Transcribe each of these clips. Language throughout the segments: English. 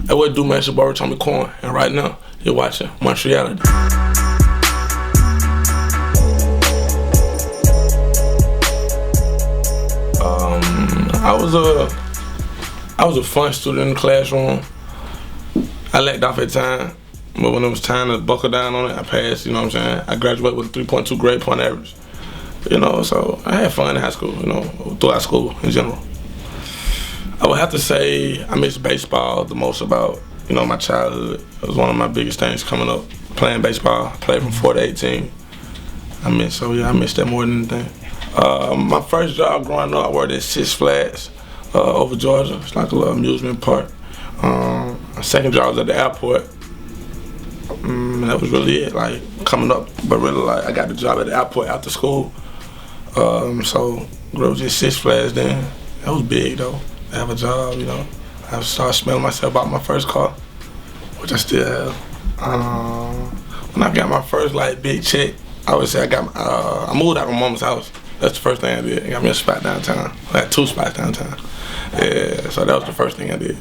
Hey, what do, man? It's your boy, Homie Quan, and right now, you're watching Montreality. I was a fun student in the classroom. I lacked off at time, but when it was time to buckle down on it, I passed, you know what I'm saying? I graduated with a 3.2 grade point average. You know, so I had fun in high school, you know, throughout school in general. I would have to say I miss baseball the most about, you know, my childhood. It was one of my biggest things coming up, playing baseball. I played from 4 to 18. I miss that more than anything. My first job growing up, I worked at Six Flags over Georgia. It's like a little amusement park. My second job was at the airport. That was really it, like coming up, but really like I got the job at the airport after school. So it was just Six Flags then. That was big though. I have a job, you know. I started smelling myself about my first car, which I still have. When I got my first like big check, I would say I moved out of my mama's house. That's the first thing I did. I got me a spot downtown. I had 2 spots downtown. Yeah, so that was the first thing I did.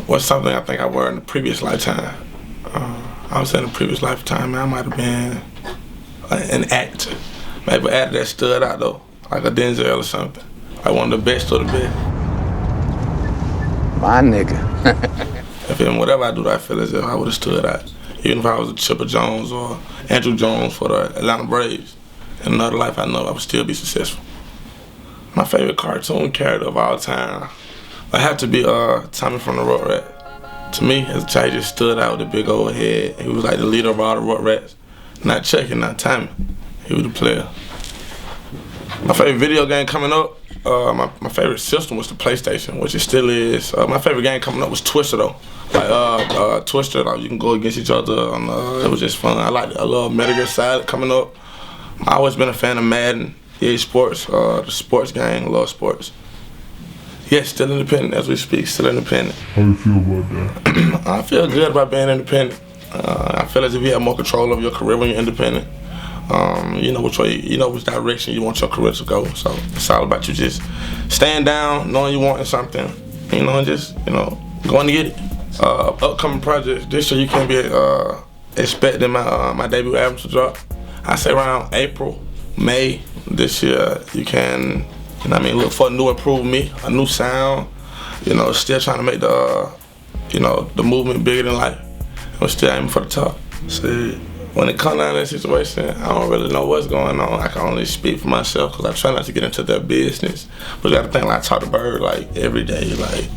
What's something I think I wore in the previous lifetime? I was in the previous lifetime, man, I might have been an actor. Maybe an actor that stood out though, like a Denzel or something. Like one of the best of the best. My nigga. Whatever I do, I feel as if I would have stood out. Even if I was a Chipper Jones or Andrew Jones for the Atlanta Braves. In another life, I know I would still be successful. My favorite cartoon character of all time, I have to be Tommy from the Rugrats. To me, as a child, he just stood out with a big old head. He was like the leader of all the Rugrats. Not Chucky, not Tommy. He was the player. My favorite video game coming up, my favorite system was the PlayStation, which it still is. My favorite game coming up was Twister though. Like Twister, like you can go against each other. It was just fun. I love Metal Gear Solid coming up. I've always been a fan of Madden, EA Sports, the sports game, love sports. Yes, still independent as we speak, still independent. How do you feel about that? I feel good about being independent. I feel as if you have more control of your career when you're independent. You know which way, you know which direction you want your career to go. So it's all about you just staying down, knowing you want something, you know, and just, you know, going to get it. Upcoming projects this year, you can be expecting my debut album to drop. I say around April, May this year. You can, you know what I mean, look for a new improved me, a new sound. You know, still trying to make the, you know, the movement bigger than life. I'm still aiming for the top. So when it comes down to that situation, I don't really know what's going on. I can only speak for myself because I try not to get into their business. But you got to think, like, I talk to Bird like every day. Like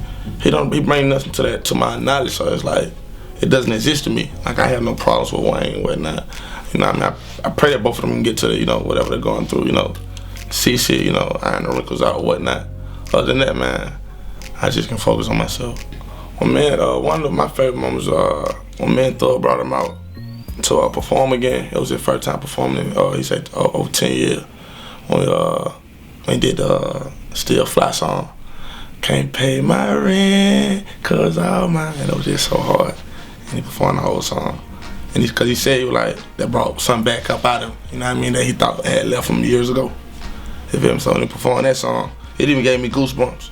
he bring nothing to my knowledge, so it's like it doesn't exist to me. Like I have no problems with Wayne and whatnot. You know what I mean? I pray that both of them can get to the, you know, whatever they're going through, you know, see shit, you know, iron the wrinkles out or whatnot. Other than that, man, I just can focus on myself. Well, man, one of my favorite moments when me and Thug brought him out to perform again. It was his first time performing, he said, over 10 years. When he did the Still Fly song. Can't pay my rent, cause all mine. And it was just so hard. And he performed the whole song. And cause he said, he was like, that brought something back up out of him. You know what I mean? That he thought had left him years ago. You feel me? So when he performed that song, it even gave me goosebumps.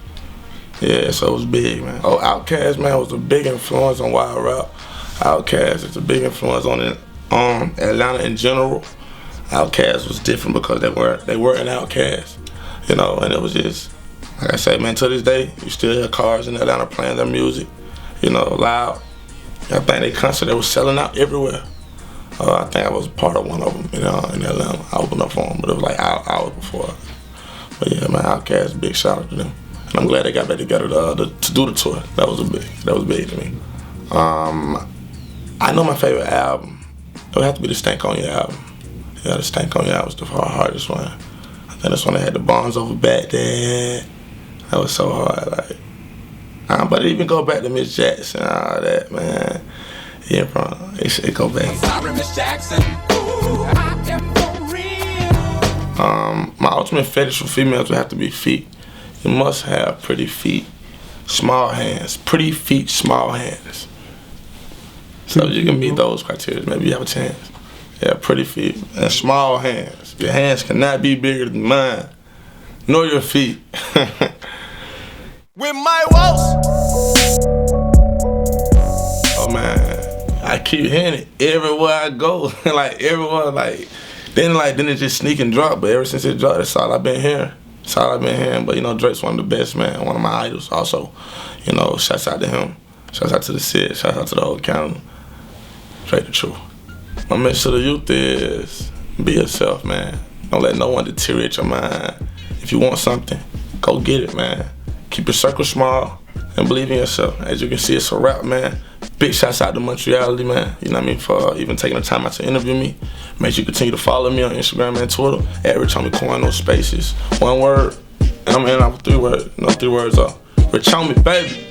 Yeah, so it was big, man. Oh, OUTKAST, man, was a big influence on Wild Rap. OUTKAST is a big influence on Atlanta in general. OUTKAST was different because they were an OUTKAST, you know, and it was just, like I said, man, to this day, you still hear cars in Atlanta playing their music, you know, loud. I think they concert, they was selling out everywhere. I think I was part of one of them, you know, in Atlanta. I opened up for them, but it was like hours before. But yeah, man, OUTKAST, big shout out to them. And I'm glad they got back together to do the tour. That was big to me. I know my favorite album. It would have to be the Stank On You album. Yeah, the Stank On You album was the hardest one. I think that's when they had the Bonds Over Back there. That was so hard, like. But it even go back to Miss Jackson and all that, man. Yeah, bro, it go back. I'm sorry, Miss Jackson. Ooh, I am for real. My ultimate fetish for females would have to be feet. You must have pretty feet, small hands. Pretty feet, small hands. So you can meet those criteria, maybe you have a chance. Yeah, pretty feet and small hands. Your hands cannot be bigger than mine, nor your feet. With my walls keep hearing it everywhere I go. Like everywhere, then it just sneak and drop. But ever since it dropped, that's all I've been hearing. That's all I've been hearing. But you know, Drake's one of the best, man. One of my idols, also. You know, shouts out to him. Shouts out to the Sid. Shouts out to the whole county. Drake the truth. My message to the youth is be yourself, man. Don't let no one deteriorate your mind. If you want something, go get it, man. Keep your circle small and believe in yourself. As you can see, it's a wrap, man. Big shouts out to Montreality, man. You know what I mean? For even taking the time out to interview me. Make sure you continue to follow me on Instagram and Twitter at Homie Quan, no spaces. One word, and I'm in out with 3 words. No 3 words off. Rich Homie, baby.